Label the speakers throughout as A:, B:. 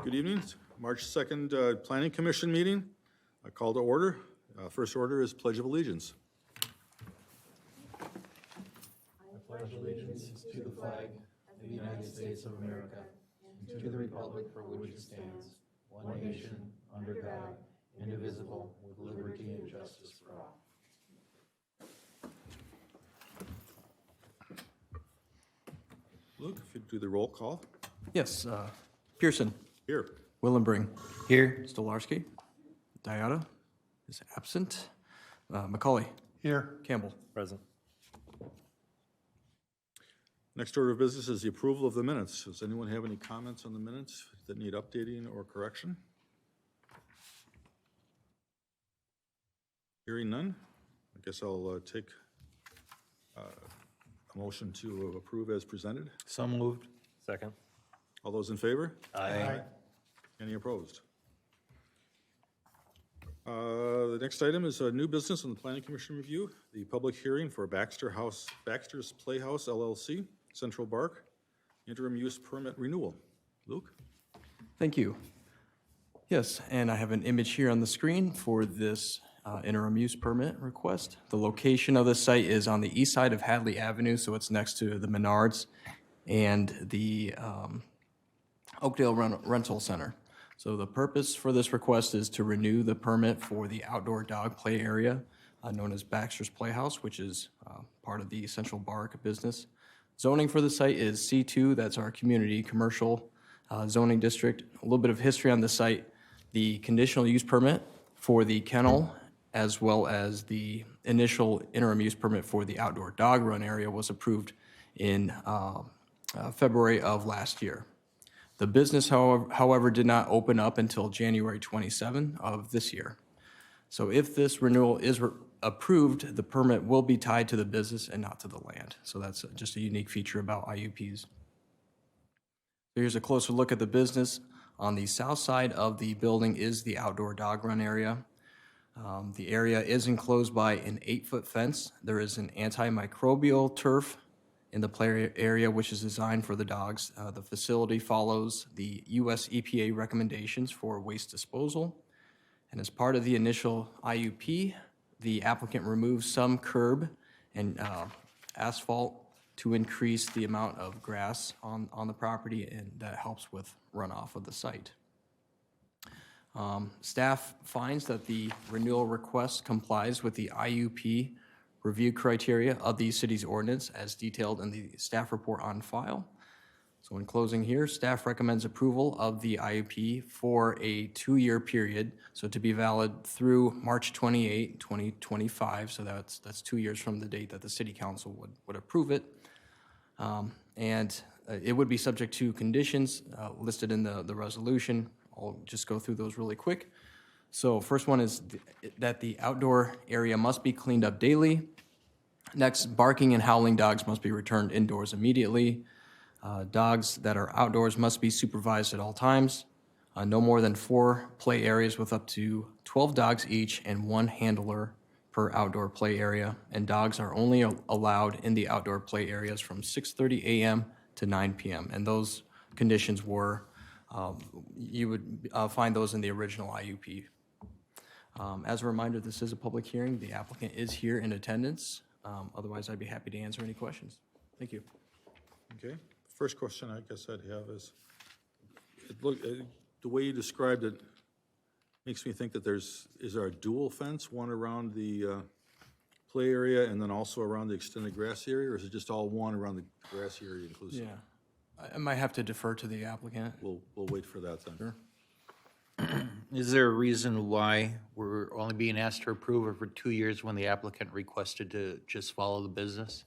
A: Good evening. March 2nd Planning Commission meeting. A call to order. First order is Pledge of Allegiance.
B: I pledge allegiance to the flag of the United States of America and to the republic for which it stands, one nation, under God, indivisible, with liberty and justice for all.
A: Luke, if you do the roll call.
C: Yes, Pearson.
A: Here.
C: Willenbring.
B: Here.
C: Stolarski. Diata is absent. McCauley.
B: Here.
C: Campbell.
B: Present.
A: Next order of business is the approval of the minutes. Does anyone have any comments on the minutes that need updating or correction? Hearing none, I guess I'll take a motion to approve as presented.
B: So moved. Second.
A: All those in favor?
B: Aye.
A: Any opposed? The next item is a new business on the Planning Commission review, the public hearing for Baxter's Playhouse LLC, Central Park, interim use permit renewal. Luke?
C: Thank you. Yes, and I have an image here on the screen for this interim use permit request. The location of the site is on the east side of Hadley Avenue, so it's next to the Menards and the Oakdale Rental Center. So the purpose for this request is to renew the permit for the outdoor dog play area known as Baxter's Playhouse, which is part of the Central Park business. Zoning for the site is C2, that's our community commercial zoning district. A little bit of history on the site. The conditional use permit for the kennel as well as the initial interim use permit for the outdoor dog run area was approved in February of last year. The business, however, did not open up until January 27 of this year. So if this renewal is approved, the permit will be tied to the business and not to the land. So that's just a unique feature about IUPs. So here's a closer look at the business. On the south side of the building is the outdoor dog run area. The area is enclosed by an 8-foot fence. There is an antimicrobial turf in the play area, which is designed for the dogs. The facility follows the U.S. EPA recommendations for waste disposal. And as part of the initial IUP, the applicant removes some curb and asphalt to increase the amount of grass on the property, and that helps with runoff of the site. Staff finds that the renewal request complies with the IUP review criteria of the city's ordinance as detailed in the staff report on file. So in closing here, staff recommends approval of the IUP for a 2-year period, so to be valid through March 28, 2025. So that's 2 years from the date that the city council would approve it. And it would be subject to conditions listed in the resolution. I'll just go through those really quick. So first one is that the outdoor area must be cleaned up daily. Next, barking and howling dogs must be returned indoors immediately. Dogs that are outdoors must be supervised at all times. No more than 4 play areas with up to 12 dogs each and 1 handler per outdoor play area. And dogs are only allowed in the outdoor play areas from 6:30 a.m. to 9 p.m. And those conditions were, you would find those in the original IUP. As a reminder, this is a public hearing. The applicant is here in attendance. Otherwise, I'd be happy to answer any questions. Thank you.
A: Okay. First question I guess I'd have is, the way you described it makes me think that is there a dual fence, one around the play area and then also around the extended grass area, or is it just all one around the grass area inclusive?
C: Yeah, I might have to defer to the applicant.
A: We'll wait for that then.
C: Sure.
D: Is there a reason why we're only being asked to approve it for 2 years when the applicant requested to just follow the business?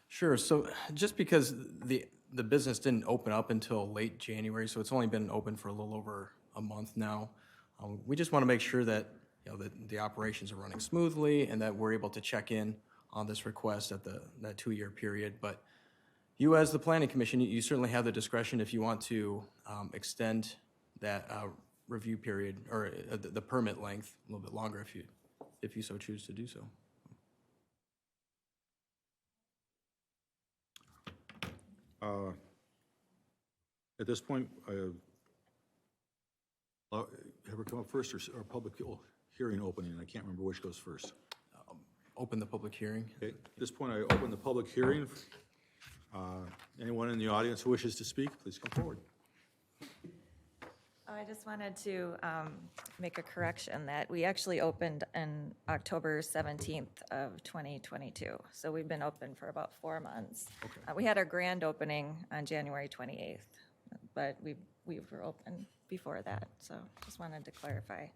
C: Sure. So just because the business didn't open up until late January, so it's only been open for a little over a month now. We just want to make sure that the operations are running smoothly and that we're able to check in on this request at that 2-year period. But you, as the Planning Commission, you certainly have the discretion if you want to extend that review period or the permit length a little bit longer if you so choose to do so.
A: At this point, Have her come up first, or public hearing opening? I can't remember which goes first.
C: Open the public hearing.
A: Okay, at this point, I open the public hearing. Anyone in the audience who wishes to speak, please come forward.
E: I just wanted to make a correction that we actually opened on October 17th of 2022. So we've been open for about 4 months. We had our grand opening on January 28th, but we were open before that. So just wanted to clarify.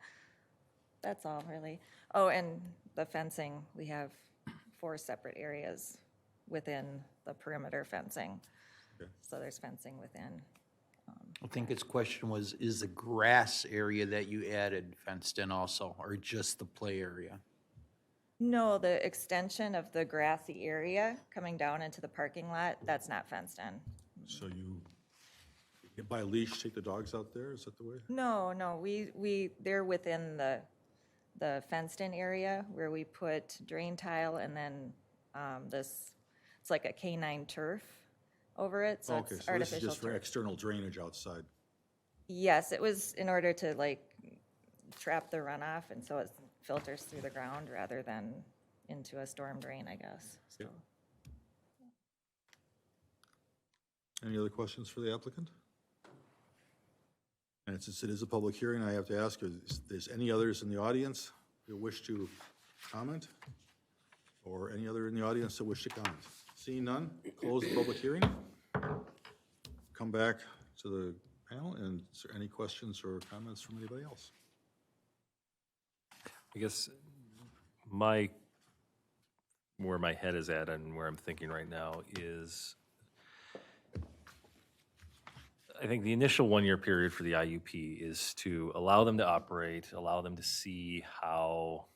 E: That's all, really. Oh, and the fencing, we have 4 separate areas within the perimeter fencing.
A: Okay.
E: So there's fencing within.
D: I think his question was, is the grass area that you added fenced in also, or just the play area?
E: No, the extension of the grassy area coming down into the parking lot, that's not fenced in.
A: So you by leash take the dogs out there? Is that the way?
E: No, they're within the fenced-in area where we put drain tile and then it's like a canine turf over it, so
A: Okay,
E: it's
A: so this is
E: artificial
A: just for
E: turf.
A: external drainage outside.
E: Yes, it was in order to like trap the runoff, and so it filters through the ground rather than into a storm drain, I guess. So.
A: Any other questions for the applicant? And since it is a public hearing, I have to ask, is there any others in the audience who wish to comment? Or any other in the audience that wish to comment? Seeing none, close the public hearing. Come back to the panel, and is there any questions or comments from anybody else?
F: I guess where my head is at and where I'm thinking right now is, I think the initial 1-year period for the IUP is to allow them to operate, allow them to see how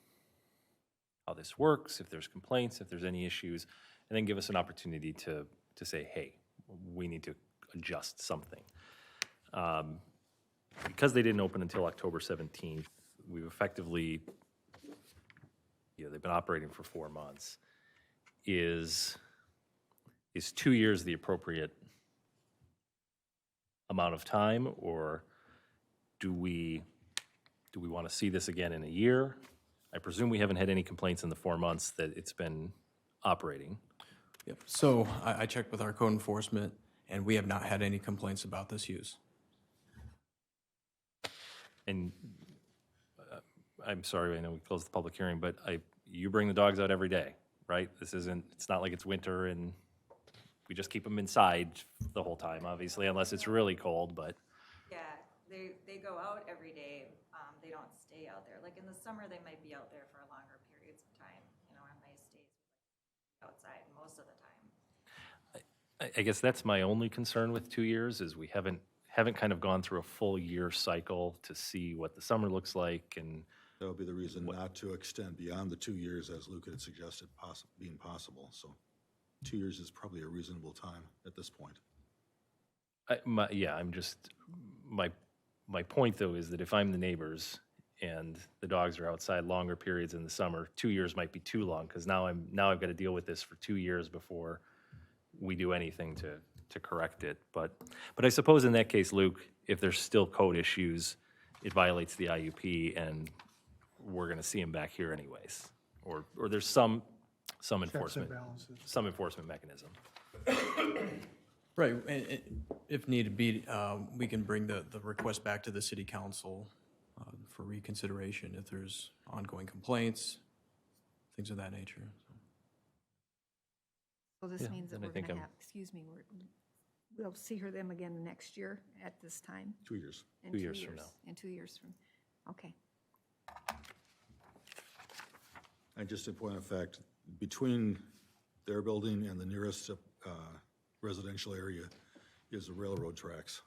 F: this works, if there's complaints, if there's any issues, and then give us an opportunity to say, hey, we need to adjust something. Because they didn't open until October 17th, we've effectively, they've been operating for 4 months. Is 2 years the appropriate amount of time, or do we want to see this again in a year? I presume we haven't had any complaints in the 4 months that it's been operating.
C: Yep. So I checked with our code enforcement, and we have not had any complaints about this use.
F: And I'm sorry, I know we closed the public hearing, but you bring the dogs out every day, right? It's not like it's winter and we just keep them inside the whole time, obviously, unless it's really cold, but.
E: Yeah, they go out every day. They don't stay out there. Like in the summer, they might be out there for longer periods of time, on nice days outside most of the time.
F: I guess that's my only concern with 2 years, is we haven't kind of gone through a full year cycle to see what the summer looks like, and
A: That would be the reason not to extend beyond the 2 years, as Luke had suggested, being possible. So 2 years is probably a reasonable time at this point.
F: my point, though, is that if I'm the neighbors and the dogs are outside longer periods in the summer, 2 years might be too long, because now I've got to deal with this for 2 years before we do anything to correct it. But I suppose in that case, Luke, if there's still code issues, it violates the IUP, and we're going to see them back here anyways. Or there's some enforcement mechanism.
C: Right, and if needed be, we can bring the request back to the city council for reconsideration if there's ongoing complaints, things of that nature.
G: So this
F: Yeah,
G: means that
F: and I
G: we're
F: think
G: going to
F: I'm-
G: have, we'll see them again next year at this time?
A: 2 years.
G: In
F: 2 years from now.
G: In 2 years from, okay.
A: And just a point of fact, between their building and the nearest residential area is the railroad tracks.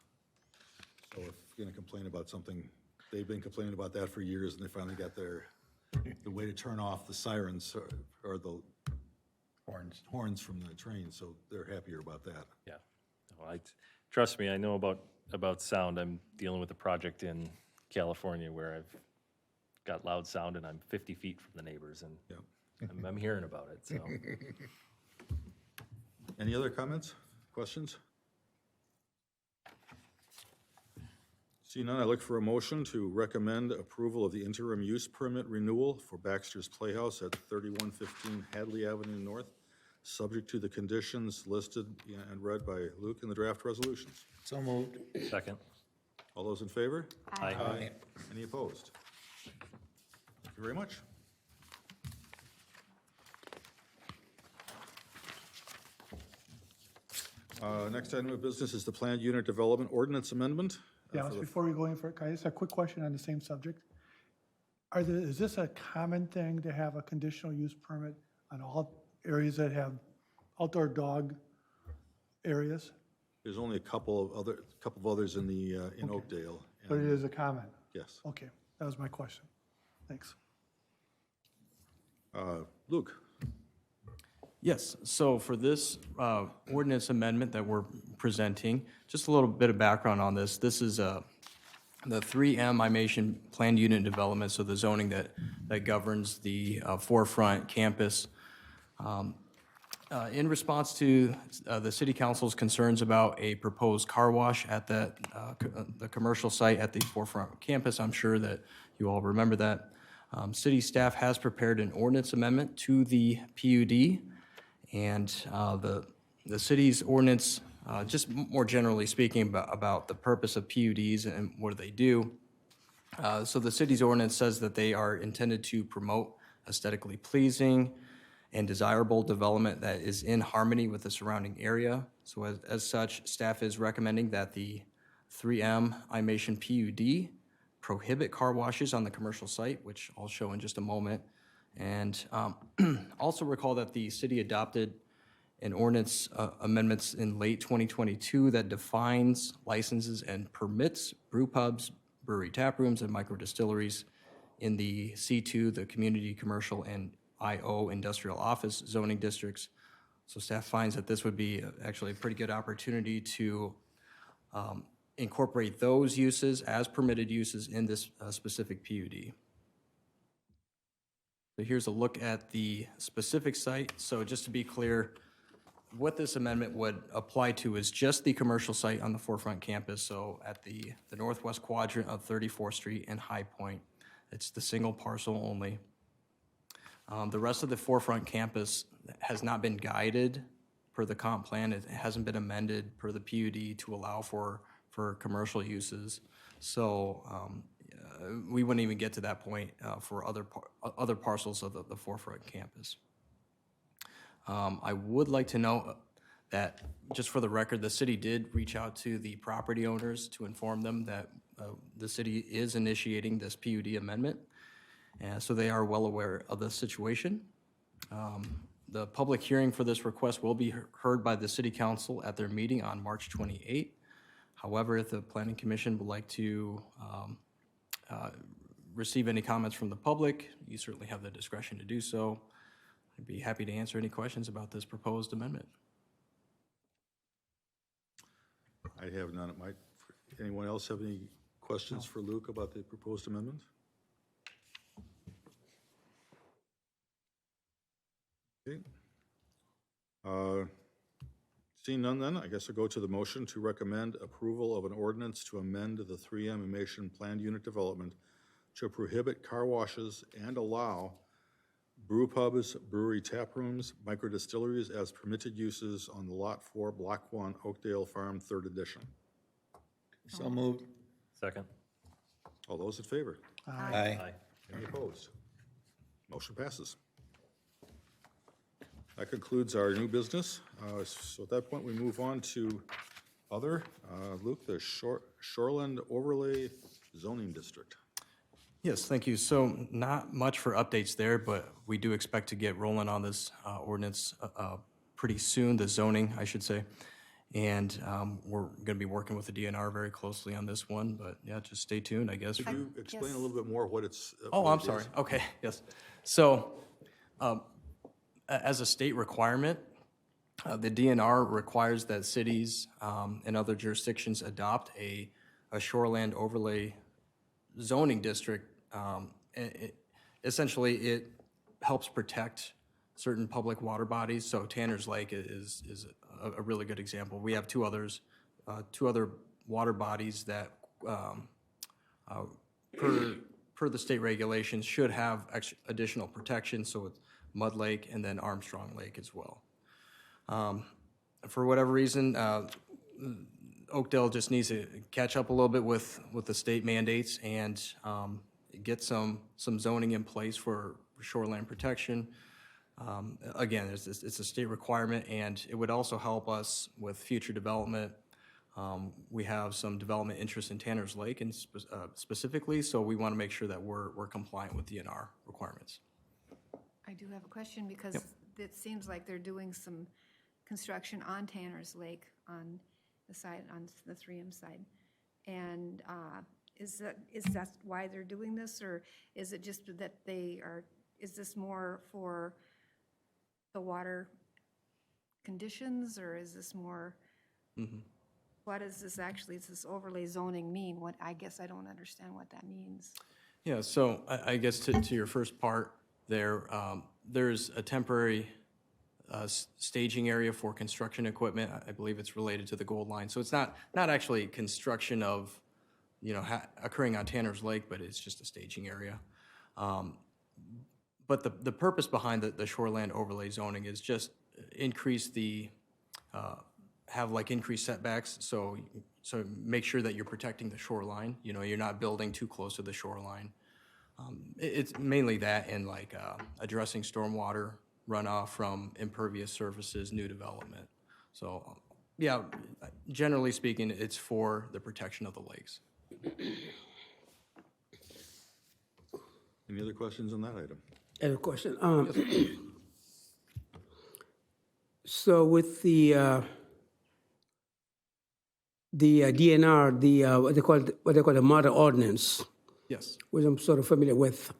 A: So if you're gonna complain about something, they've been complaining about that for years, and they finally got the way to turn off the sirens or the horns from the train, so they're happier about that.
F: Yeah. Well, trust me, I know about sound. I'm dealing with a project in California where I've got loud sound and I'm 50 feet from the neighbors, and
A: Yeah.
F: I'm hearing about it, so.
A: Any other comments, questions? Seeing none, I look for a motion to recommend approval of the interim use permit renewal for Baxter's Playhouse at 3115 Hadley Avenue North, subject to the conditions listed and read by Luke in the draft resolutions.
D: So moved.
F: Second.
A: All those in favor?
F: Aye.
A: Any opposed? Thank you very much. Next item of business is the planned unit development ordinance amendment.
H: Yeah, before we go in for it, can I just have a quick question on the same subject? Is this a common thing to have a conditional use permit on all areas that have outdoor dog areas?
A: There's only a couple of others in the, in Oakdale.
H: But it
A: and-
H: is a common?
A: Yes.
H: Okay, that was my question. Thanks.
A: Luke?
C: Yes, so for this ordinance amendment that we're presenting, just a little bit of background on this. This is the 3M IMation Planned Unit Development, so the zoning that governs the forefront campus. In response to the city council's concerns about a proposed car wash at the commercial site at the forefront campus, I'm sure that you all remember that. City staff has prepared an ordinance amendment to the PUD, and the city's ordinance, just more generally speaking about the purpose of PUDs and what they do. So the city's ordinance says that they are intended to promote aesthetically pleasing and desirable development that is in harmony with the surrounding area. So as such, staff is recommending that the 3M IMation PUD prohibit car washes on the commercial site, which I'll show in just a moment. And also recall that the city adopted an ordinance amendments in late 2022 that defines licenses and permits brew pubs, brewery tap rooms, and micro distilleries in the C2, the community, commercial, and IO industrial office zoning districts. So staff finds that this would be actually a pretty good opportunity to incorporate those uses as permitted uses in this specific PUD. So here's a look at the specific site. So just to be clear, what this amendment would apply to is just the commercial site on the forefront campus, so at the northwest quadrant of 34th Street and High Point. It's the single parcel only. The rest of the forefront campus has not been guided per the comp plan. It hasn't been amended per the PUD to allow for commercial uses. So we wouldn't even get to that point for other parcels of the forefront campus. I would like to note that, just for the record, the city did reach out to the property owners to inform them that the city is initiating this PUD amendment, and so they are well aware of the situation. The public hearing for this request will be heard by the city council at their meeting on March 28th. However, if the planning commission would like to receive any comments from the public, you certainly have the discretion to do so. I'd be happy to answer any questions about this proposed amendment.
A: I have none. Anyone else have any questions for Luke about the proposed amendment? Okay. Seeing none then, I guess I'll go to the motion to recommend approval of an ordinance to amend the 3M IMation Planned Unit Development to prohibit car washes and allow brew pubs, brewery tap rooms, micro distilleries as permitted uses on the Lot 4, Block 1, Oakdale Farm, 3rd Edition.
D: So moved.
F: Second.
A: All those in favor?
D: Aye.
A: Any opposed? Motion passes. That concludes our new business. So at that point, we move on to other. Luke, the Shoreland Overlay Zoning District.
C: Yes, thank you. So not much for updates there, but we do expect to get rolling on this ordinance pretty soon, the zoning, I should say. And we're going to be working with the DNR very closely on this one, but yeah, just stay tuned, I guess.
A: Could you explain a little bit more what it's?
C: Oh,
A: what
C: I'm
A: it
C: sorry.
A: is?
C: Okay, yes. So as a state requirement, the DNR requires that cities and other jurisdictions adopt a shoreland overlay zoning district. Essentially, it helps protect certain public water bodies. So Tanner's Lake is a really good example. We have two other water bodies that per the state regulations, should have additional protection, so it's Mud Lake and then Armstrong Lake as well. For whatever reason, Oakdale just needs to catch up a little bit with the state mandates and get some zoning in place for shoreline protection. Again, it's a state requirement, and it would also help us with future development. We have some development interest in Tanner's Lake and specifically, so we want to make sure that we're compliant with DNR requirements.
G: I do have a question because it seems like they're doing some construction on Tanner's Lake on the side, on the 3M side. And is that why they're doing this, or is it just that is this more for the water conditions, or is this more, what is this actually, does this overlay zoning mean? What, I guess I don't understand what that means.
C: Yeah, so I guess to your first part there, there's a temporary staging area for construction equipment. I believe it's related to the Gold Line. So it's not actually construction of, occurring on Tanner's Lake, but it's just a staging area. But the purpose behind the shoreland overlay zoning is just increase have like increased setbacks. So make sure that you're protecting the shoreline. You're not building too close to the shoreline. It's mainly that, and like addressing stormwater runoff from impervious surfaces, new development. So yeah, generally speaking, it's for the protection of the lakes.
A: Any other questions on that item?
I: I have a question. So with the DNR, what they call the model ordinance,
C: Yes.
I: which I'm sort of familiar with,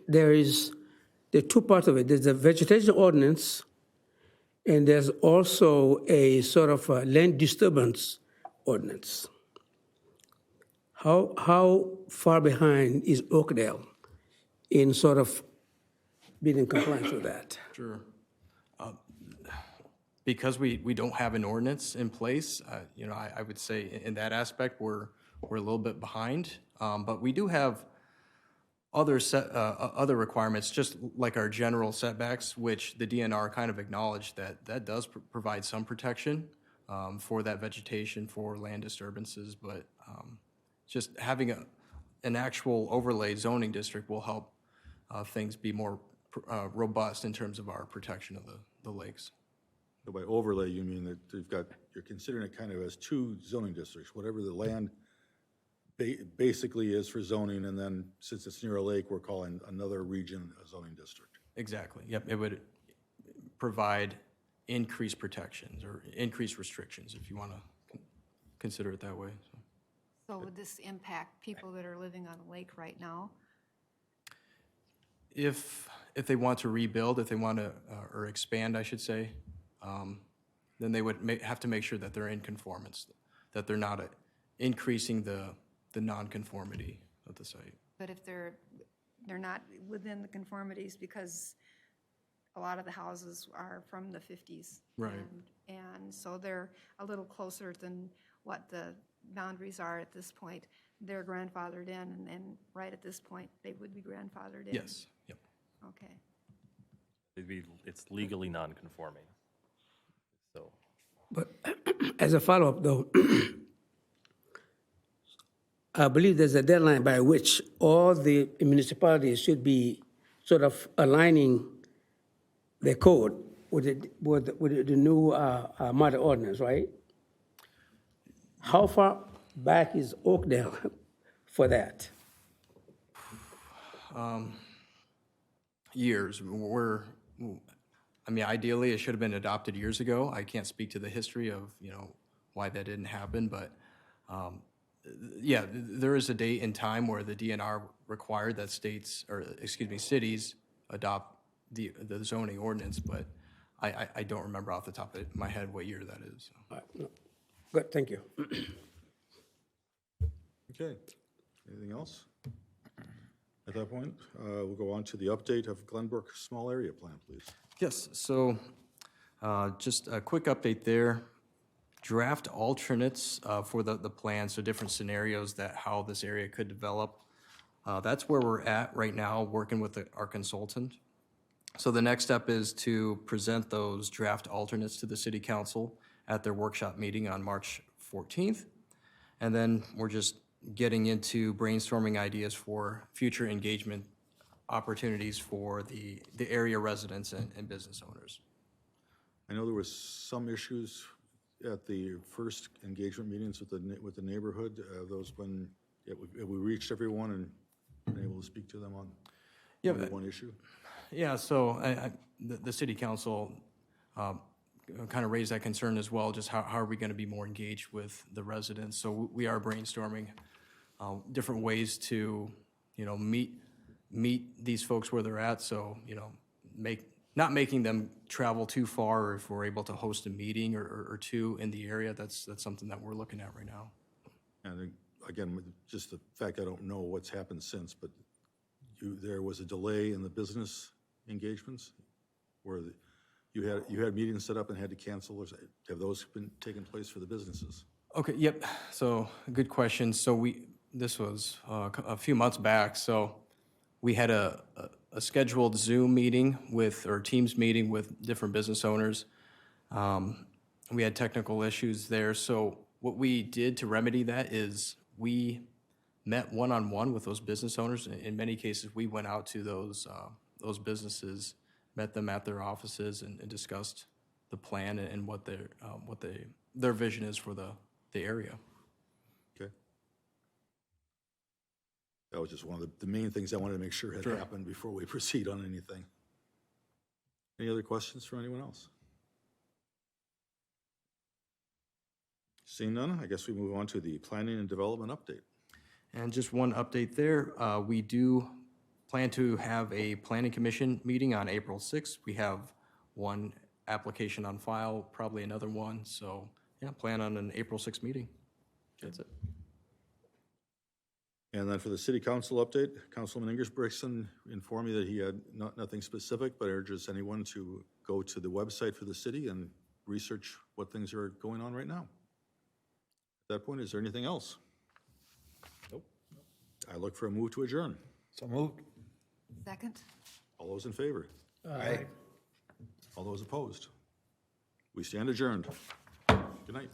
I: there are two parts of it. There's a vegetation ordinance, and there's also a sort of a land disturbance ordinance. How far behind is Oakdale in sort of being in compliance with that?
C: Sure. Because we don't have an ordinance in place, I would say in that aspect, we're a little bit behind. But we do have other requirements, just like our general setbacks, which the DNR kind of acknowledged that does provide some protection for that vegetation, for land disturbances. But just having an actual overlay zoning district will help things be more robust in terms of our protection of the lakes.
A: So by overlay, you mean that you're considering it kind of as two zoning districts, whatever the land basically is for zoning, and then since it's near a lake, we're calling another region a zoning district.
C: Exactly, yep. It would provide increased protections or increased restrictions, if you want to consider it that way.
G: So would this impact people that are living on a lake right now?
C: If they want to rebuild, if they want to, or expand, I should say, then they would have to make sure that they're in conformance, that they're not increasing the nonconformity of the site.
G: But if they're not within the conformities, because a lot of the houses are from the 50s.
C: Right.
G: And so they're a little closer than what the boundaries are at this point. They're grandfathered in, and then right at this point, they would be grandfathered in.
C: Yes, yep.
G: Okay.
F: It's legally non-conforming. So,
I: But as a follow-up, though, I believe there's a deadline by which all the municipalities should be sort of aligning their code with the new model ordinance, right? How far back is Oakdale for that?
C: Years. Ideally, it should have been adopted years ago. I can't speak to the history of, why that didn't happen, but yeah, there is a date and time where the DNR required that cities adopt the zoning ordinance, but I don't remember off the top of my head what year that is.
I: All right, no. Good, thank you.
A: Okay, anything else? At that point, we'll go on to the update of Glenbrook Small Area Plan, please.
C: Yes, so just a quick update there. draft alternates for the plan, so different scenarios that how this area could develop. That's where we're at right now, working with our consultant. So the next step is to present those draft alternates to the city council at their workshop meeting on March 14th. And then we're just getting into brainstorming ideas for future engagement opportunities for the area residents and business owners.
A: I know there was some issues at the first engagement meetings with the neighborhood. Those been, have we reached everyone and been able to speak to them on only one issue?
C: Yeah, so the city council kind of raised that concern as well, just how are we going to be more engaged with the residents? So we are brainstorming different ways to, meet these folks where they're at. So, not making them travel too far, or if we're able to host a meeting or two in the area, that's something that we're looking at right now.
A: And again, just the fact I don't know what's happened since, but there was a delay in the business engagements where you had meetings set up and had to cancel, or have those been taking place for the businesses?
C: Okay, yep, so good question. So this was a few months back, so we had a scheduled Zoom meeting or Teams meeting with different business owners. We had technical issues there, so what we did to remedy that is we met one-on-one with those business owners. In many cases, we went out to those businesses, met them at their offices, and discussed the plan and what their vision is for the area.
A: Okay. That was just one of the main things I wanted to make sure had happened before we proceed on anything. Any other questions from anyone else? Seeing none, I guess we move on to the planning and development update.
C: And just one update there, we do plan to have a planning commission meeting on April 6th. We have one application on file, probably another one, so yeah, plan on an April 6th meeting. That's it.
A: And then for the city council update, Councilman Ingebrigtson informed me that he had nothing specific, but urges anyone to go to the website for the city and research what things are going on right now. At that point, is there anything else? Nope. I look for a move to adjourn.
D: So moved.
G: Second?
A: All those in favor?
D: Aye.
A: All those opposed? We stand adjourned. Good night.